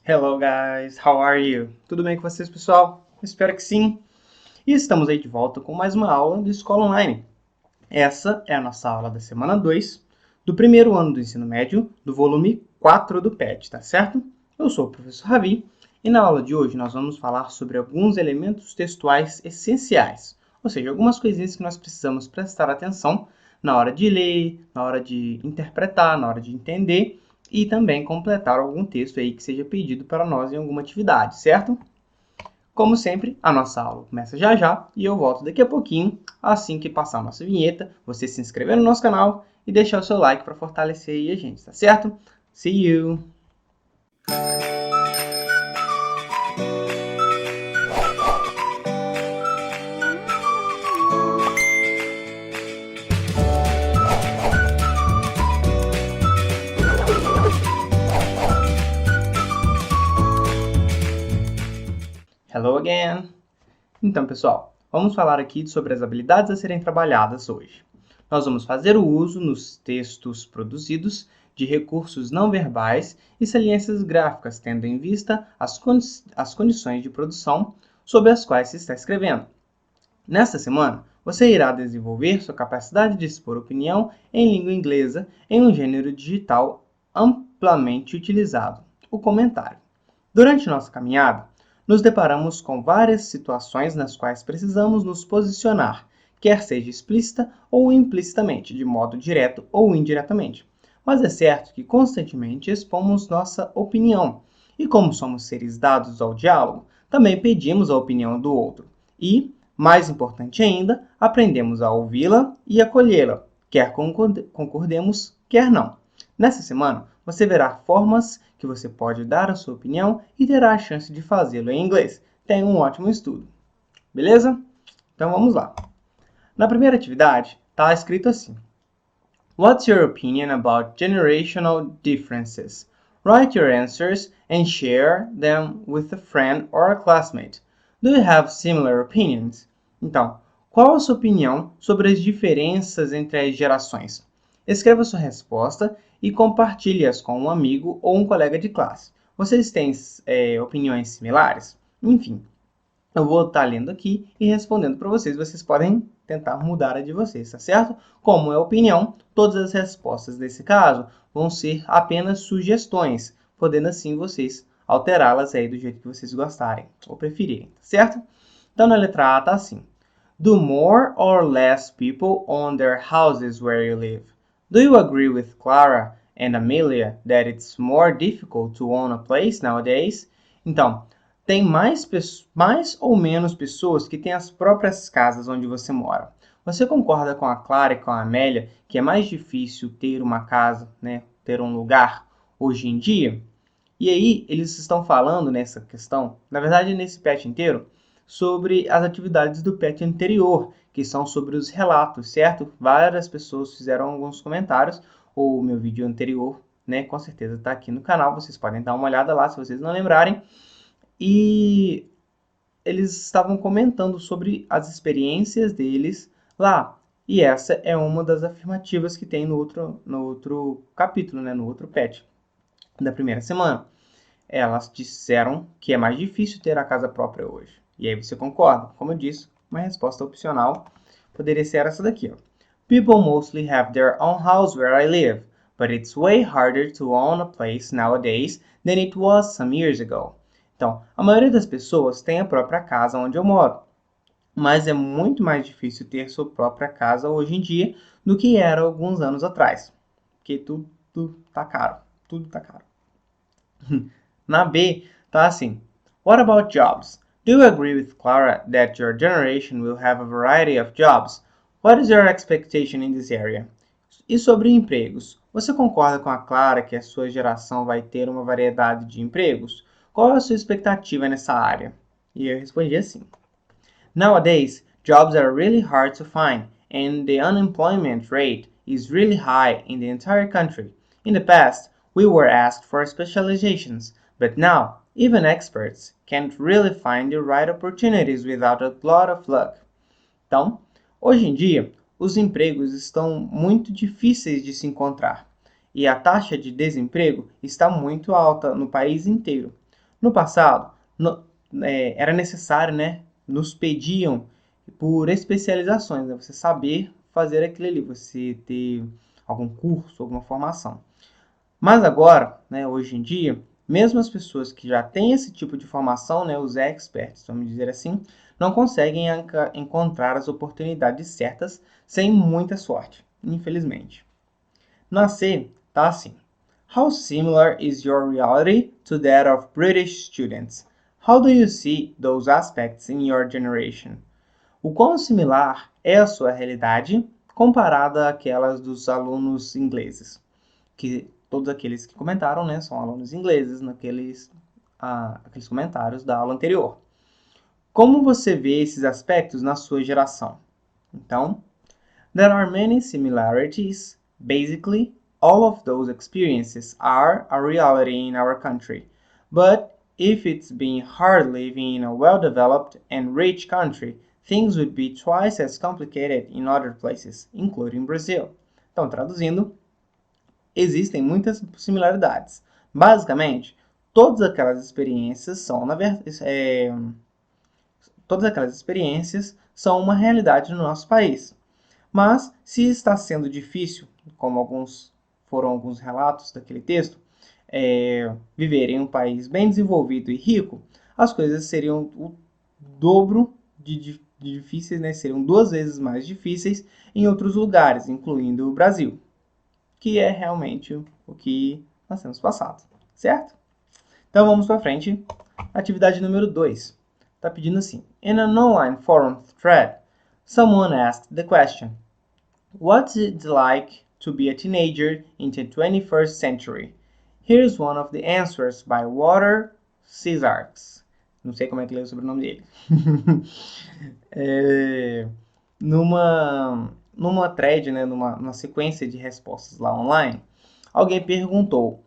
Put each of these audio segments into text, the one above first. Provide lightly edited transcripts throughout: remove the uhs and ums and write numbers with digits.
Hello guys, how are you? Tudo bem com vocês, pessoal? Espero que sim. E estamos aí de volta com mais uma aula de Escola Online. Essa é a nossa aula da semana 2 do primeiro ano do ensino médio, do volume 4 do PET, tá certo? Eu sou o professor Ravi e na aula de hoje nós vamos falar sobre alguns elementos textuais essenciais, ou seja, algumas coisinhas que nós precisamos prestar atenção na hora de ler, na hora de interpretar, na hora de entender e também completar algum texto aí que seja pedido para nós em alguma atividade, certo? Como sempre, a nossa aula começa já já e eu volto daqui a pouquinho, assim que passar a nossa vinheta, você se inscrever no nosso canal e deixar o seu like para fortalecer aí a gente, tá certo? See you! Hello again! Então, pessoal, vamos falar aqui sobre as habilidades a serem trabalhadas hoje. Nós vamos fazer o uso nos textos produzidos de recursos não verbais e saliências gráficas, tendo em vista as condições de produção sobre as quais se está escrevendo. Nesta semana, você irá desenvolver sua capacidade de expor opinião em língua inglesa em um gênero digital amplamente utilizado, o comentário. Durante nossa caminhada, nos deparamos com várias situações nas quais precisamos nos posicionar, quer seja explícita ou implicitamente, de modo direto ou indiretamente. Mas é certo que constantemente expomos nossa opinião, e como somos seres dados ao diálogo, também pedimos a opinião do outro. E, mais importante ainda, aprendemos a ouvi-la e acolhê-la, quer concordemos, quer não. Nessa semana, você verá formas que você pode dar a sua opinião e terá a chance de fazê-lo em inglês. Tenha um ótimo estudo. Beleza? Então vamos lá. Na primeira atividade, está escrito assim: What's your opinion about generational differences? Write your answers and share them with a friend or a classmate. Do you have similar opinions? Então, qual a sua opinião sobre as diferenças entre as gerações? Escreva sua resposta e compartilhe-as com um amigo ou um colega de classe. Vocês têm opiniões similares? Enfim, eu vou estar lendo aqui e respondendo para vocês. Vocês podem tentar mudar a de vocês, tá certo? Como é opinião, todas as respostas desse caso vão ser apenas sugestões, podendo assim vocês alterá-las aí do jeito que vocês gostarem ou preferirem, tá certo? Então na letra A tá assim: Do more or less people own their houses where you live? Do you agree with Clara and Amelia that it's more difficult to own a place nowadays? Então, tem mais ou menos pessoas que têm as próprias casas onde você mora. Você concorda com a Clara e com a Amélia que é mais difícil ter uma casa, né, ter um lugar hoje em dia? E aí, eles estão falando nessa questão, na verdade nesse PET inteiro, sobre as atividades do PET anterior, que são sobre os relatos, certo? Várias pessoas fizeram alguns comentários, o meu vídeo anterior, né, com certeza está aqui no canal, vocês podem dar uma olhada lá se vocês não lembrarem. E eles estavam comentando sobre as experiências deles lá. E essa é uma das afirmativas que tem no outro capítulo, né, no outro PET da primeira semana. Elas disseram que é mais difícil ter a casa própria hoje. E aí você concorda? Como eu disse, uma resposta opcional poderia ser essa daqui, ó. People mostly have their own house where I live, but it's way harder to own a place nowadays than it was some years ago. Então, a maioria das pessoas tem a própria casa onde eu moro, mas é muito mais difícil ter sua própria casa hoje em dia do que era alguns anos atrás, porque tudo tá caro, tudo tá caro. Na B, tá assim: What about jobs? Do you agree with Clara that your generation will have a variety of jobs? What is your expectation in this area? E sobre empregos? Você concorda com a Clara que a sua geração vai ter uma variedade de empregos? Qual é a sua expectativa nessa área? E eu respondi assim: Nowadays, jobs are really hard to find, and the unemployment rate is really high in the entire country. In the past, we were asked for specializations, but now, even experts can't really find the right opportunities without a lot of luck. Então, hoje em dia, os empregos estão muito difíceis de se encontrar e a taxa de desemprego está muito alta no país inteiro. No passado, era necessário, né? Nos pediam por especializações, né? Você saber fazer aquilo ali, você ter algum curso, alguma formação. Mas agora, né, hoje em dia, mesmo as pessoas que já têm esse tipo de formação, né, os experts, vamos dizer assim, não conseguem encontrar as oportunidades certas sem muita sorte, infelizmente. Na C, tá assim. How similar is your reality to that of British students? How do you see those aspects in your generation? O quão similar é a sua realidade comparada àquelas dos alunos ingleses? Que todos aqueles que comentaram, né, são alunos ingleses aqueles comentários da aula anterior. Como você vê esses aspectos na sua geração? Então, there are many similarities. Basically, all of those experiences are a reality in our country. But if it's been hard living in a well-developed and rich country, things would be twice as complicated in other places, including Brazil. Então, traduzindo, existem muitas similaridades. Basicamente, todas aquelas experiências são uma realidade no nosso país. Mas, se está sendo difícil, como foram alguns relatos daquele texto, viver em um país bem desenvolvido e rico, as coisas seriam o dobro de difíceis, né? Seriam 2 vezes mais difíceis em outros lugares, incluindo o Brasil, que é realmente o que nós temos passado, certo? Então vamos para frente. Atividade número 2. Está pedindo assim. In an online forum thread, someone asked the question, what's it like to be a teenager in the 21st century? Here's one of the answers by Walter Cesarks. Não sei como é que lê o sobrenome dele. Numa thread, né, numa sequência de respostas lá online, alguém perguntou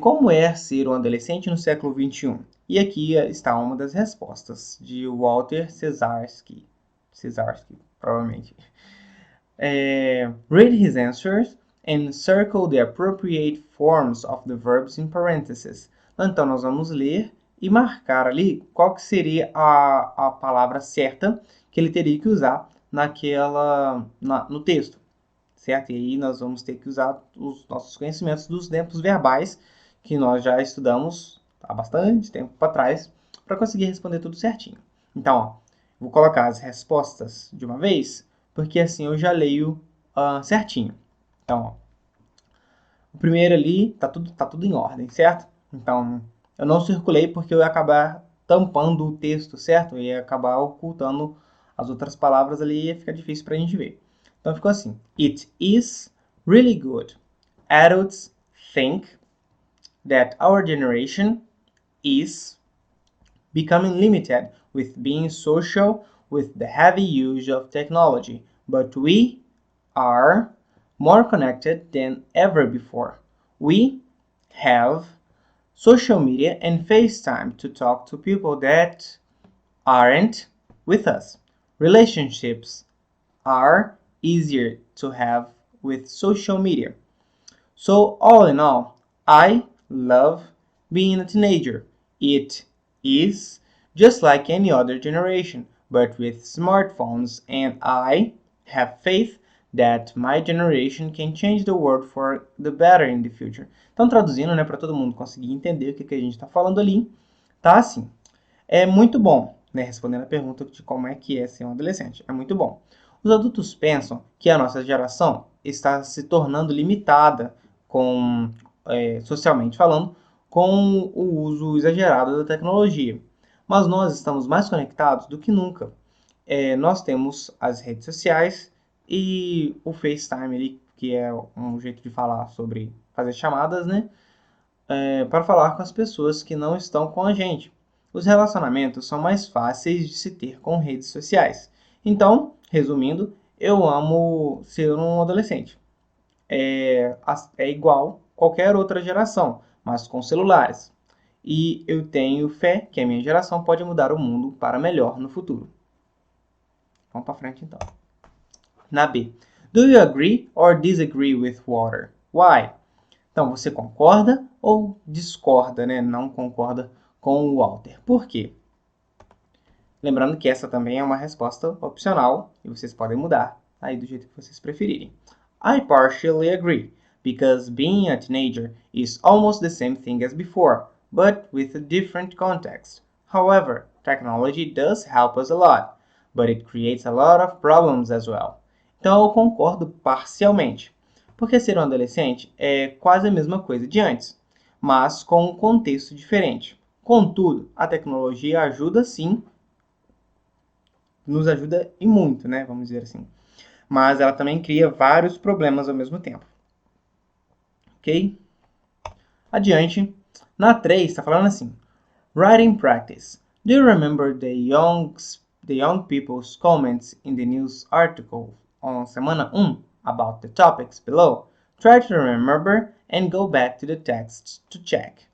como é ser um adolescente no século XXI? E aqui está uma das respostas de Walter Cesarski, provavelmente. Read his answers and circle the appropriate forms of the verbs in parentheses. Então, nós vamos ler e marcar ali qual que seria a palavra certa que ele teria que usar no texto, certo? E aí nós vamos ter que usar os nossos conhecimentos dos tempos verbais que nós já estudamos há bastante tempo para trás para conseguir responder tudo certinho. Então, ó, vou colocar as respostas de uma vez, porque assim eu já leio certinho. Então, ó, o primeiro ali tá tudo em ordem, certo? Então, eu não circulei porque eu ia acabar tampando o texto, certo? Eu ia acabar ocultando as outras palavras ali e ia ficar difícil para a gente ver. Então ficou assim. It is really good. Adults think that our generation is becoming limited with being social with the heavy use of technology, but we are more connected than ever before. We have social media and FaceTime to talk to people that aren't with us. Relationships are easier to have with social media. So all in all, I love being a teenager. It is just like any other generation, but with smartphones, and I have faith that my generation can change the world for the better in the future. Então, traduzindo, né, para todo mundo conseguir entender o que a gente está falando ali, tá assim. É muito bom, né, respondendo a pergunta de como é que é ser um adolescente. É muito bom. Os adultos pensam que a nossa geração está se tornando limitada socialmente falando, com o uso exagerado da tecnologia. Mas nós estamos mais conectados do que nunca. Nós temos as redes sociais e o FaceTime ali, que é um jeito de falar sobre fazer chamadas, né? Para falar com as pessoas que não estão com a gente. Os relacionamentos são mais fáceis de se ter com redes sociais. Então, resumindo, eu amo ser um adolescente. É igual qualquer outra geração, mas com celulares. E eu tenho fé que a minha geração pode mudar o mundo para melhor no futuro. Vamos para frente então. Na B. Do you agree or disagree with Walter? Why? Então, você concorda ou discorda, né? Não concorda com o Walter. Por quê? Lembrando que essa também é uma resposta opcional e vocês podem mudar aí do jeito que vocês preferirem. I partially agree, because being a teenager is almost the same thing as before, but with a different context. However, technology does help us a lot, but it creates a lot of problems as well. Então eu concordo parcialmente, porque ser um adolescente é quase a mesma coisa de antes, mas com um contexto diferente. Contudo, a tecnologia ajuda sim, nos ajuda e muito, né? Vamos dizer assim. Mas ela também cria vários problemas ao mesmo tempo. Ok? Adiante. Na 3, está falando assim. Writing practice. Do you remember the young people's comments in the news article on semana 1 about the topics below? Try to remember and go back to the text to check.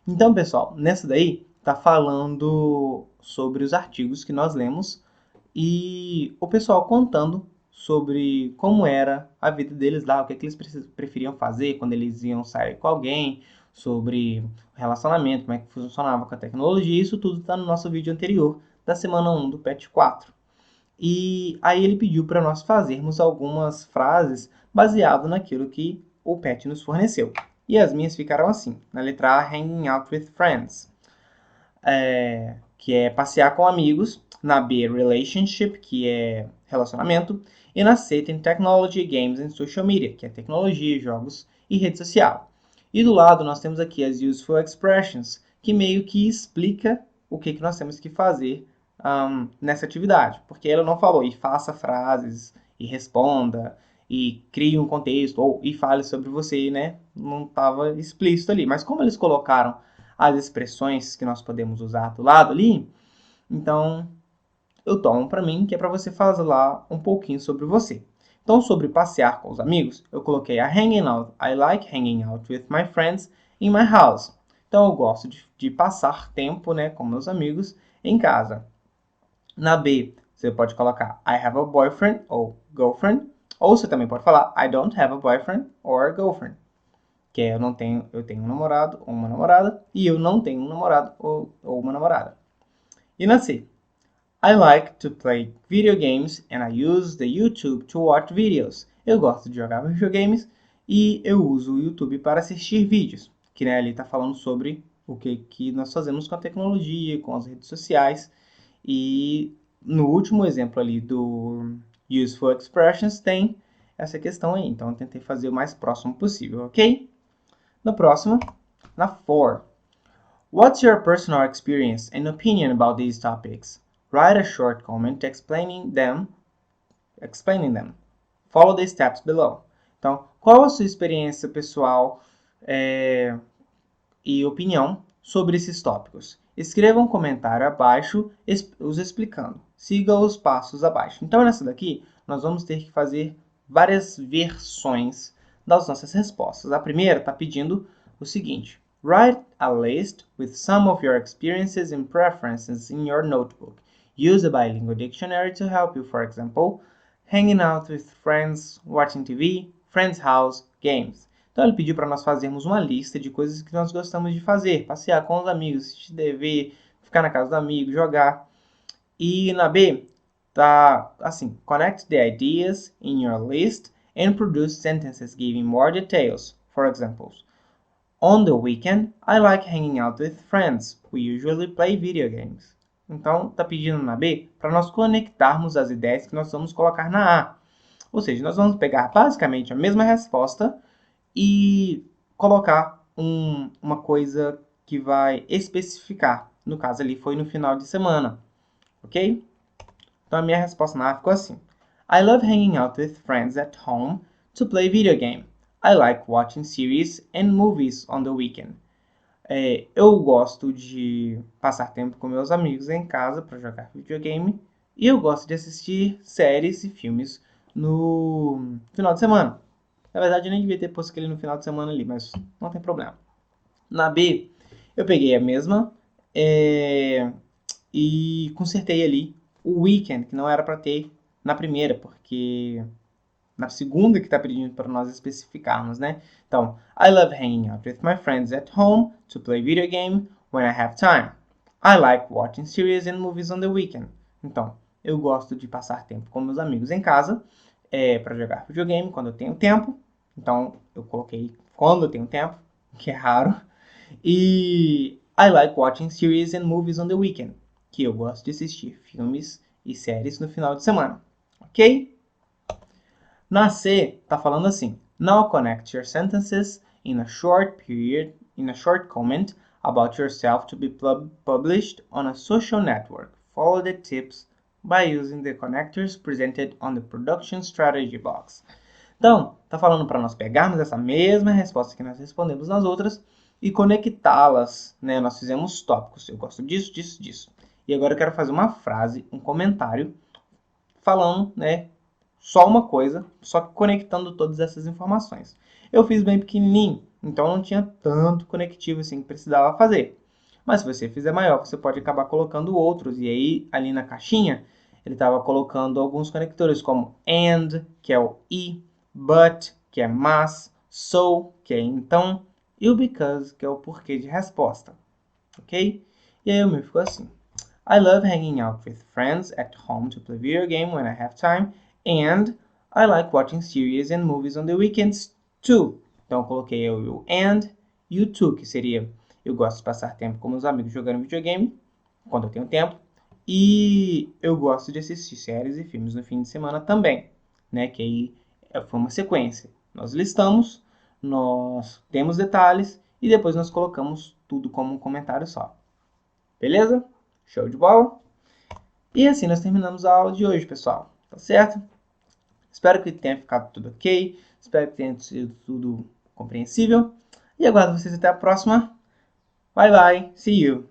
Então, pessoal, nessa daí está falando sobre os artigos que nós lemos e o pessoal contando sobre como era a vida deles lá, o que eles preferiam fazer quando eles iam sair com alguém, sobre relacionamento, como é que funcionava com a tecnologia, isso tudo está no nosso vídeo anterior, da semana 1 do PET 4. E aí ele pediu para nós fazermos algumas frases baseado naquilo que o PET nos forneceu. E as minhas ficaram assim, na letra A, hanging out with friends, que é passear com amigos, na B, relationship, que é relacionamento, e na C tem technology, games and social media, que é tecnologia, jogos e rede social. E do lado nós temos aqui as useful expressions, que meio que explica o que nós temos que fazer nessa atividade. Porque ela não falou, e faça frases, e responda, e crie um contexto, ou e fale sobre você, né? Não estava explícito ali. Mas como eles colocaram as expressões que nós podemos usar do lado ali, então eu tomo para mim que é para você falar um pouquinho sobre você. Então, sobre passear com os amigos, eu coloquei a hanging out. I like hanging out with my friends in my house. Então, eu gosto de passar tempo, né, com meus amigos em casa. Na B, você pode colocar I have a boyfriend ou girlfriend. Ou você também pode falar I don't have a boyfriend or girlfriend. Que é eu tenho um namorado ou uma namorada e eu não tenho um namorado ou uma namorada. E na C, I like to play video games and I use the YouTube to watch videos. Eu gosto de jogar videogames e eu uso o YouTube para assistir vídeos. Que né, ali está falando sobre o que nós fazemos com a tecnologia, com as redes sociais. E no último exemplo ali do Useful Expressions tem essa questão aí. Então eu tentei fazer o mais próximo possível, ok? Na próxima, na 4. What's your personal experience and opinion about these topics? Write a short comment explaining them. Follow the steps below. Então, qual a sua experiência pessoal e opinião sobre esses tópicos? Escreva um comentário abaixo os explicando. Siga os passos abaixo. Então, nessa daqui, nós vamos ter que fazer várias versões das nossas respostas. A primeira está pedindo o seguinte. Write a list with some of your experiences and preferences in your notebook. Use a bilingual dictionary to help you, for example, hanging out with friends, watching TV, friends' house, games. Então ele pediu para nós fazermos uma lista de coisas que nós gostamos de fazer. Passear com os amigos, assistir TV, ficar na casa do amigo, jogar. E na B, tá assim, connect the ideas in your list and produce sentences giving more details. For example, on the weekend, I like hanging out with friends. We usually play video games. Então, está pedindo na B para nós conectarmos as ideias que nós vamos colocar na A. Ou seja, nós vamos pegar basicamente a mesma resposta e colocar uma coisa que vai especificar. No caso ali foi no final de semana. Ok? Então, a minha resposta na A ficou assim. I love hanging out with friends at home to play video game. I like watching series and movies on the weekend. Eu gosto de passar tempo com meus amigos em casa para jogar videogame. E eu gosto de assistir séries e filmes no final de semana. Na verdade, eu nem devia ter posto aquele no final de semana ali, mas não tem problema. Na B, eu peguei a mesma e consertei ali o weekend, que não era para ter na primeira, porque na segunda que está pedindo para nós especificarmos, né? Então, I love hanging out with my friends at home to play video game when I have time. I like watching series and movies on the weekend. Então, eu gosto de passar tempo com meus amigos em casa, para jogar videogame quando eu tenho tempo. Então, eu coloquei quando eu tenho tempo, que é raro. E I like watching series and movies on the weekend, que eu gosto de assistir filmes e séries no final de semana. Ok? Na C, tá falando assim: Now connect your sentences in a short comment about yourself to be published on a social network. Follow the tips by using the connectors presented on the production strategy box. Então, tá falando para nós pegarmos essa mesma resposta que nós respondemos nas outras e conectá-las, né? Nós fizemos tópicos. Eu gosto disso, disso, disso. E agora eu quero fazer uma frase, um comentário falando, né, só uma coisa, só que conectando todas essas informações. Eu fiz bem pequenininho, então não tinha tanto conectivo assim que precisava fazer. Mas se você fizer maior, você pode acabar colocando outros. E aí, ali na caixinha, ele estava colocando alguns conectores como and, que é o e, but, que é mas, so, que é então, e o because, que é o porquê de resposta. Ok? E aí o meu ficou assim. I love hanging out with friends at home to play video game when I have time, and I like watching series and movies on the weekends too. Então eu coloquei o and e o to, que seria eu gosto de passar tempo com meus amigos jogando videogame, quando eu tenho tempo, e eu gosto de assistir séries e filmes no fim de semana também, né? Que aí foi uma sequência. Nós listamos, nós temos detalhes e depois nós colocamos tudo como um comentário só. Beleza? Show de bola? E assim nós terminamos a aula de hoje, pessoal. Tá certo? Espero que tenha ficado tudo ok. Espero que tenha sido tudo compreensível. E aguardo vocês até a próxima. Bye bye. See you.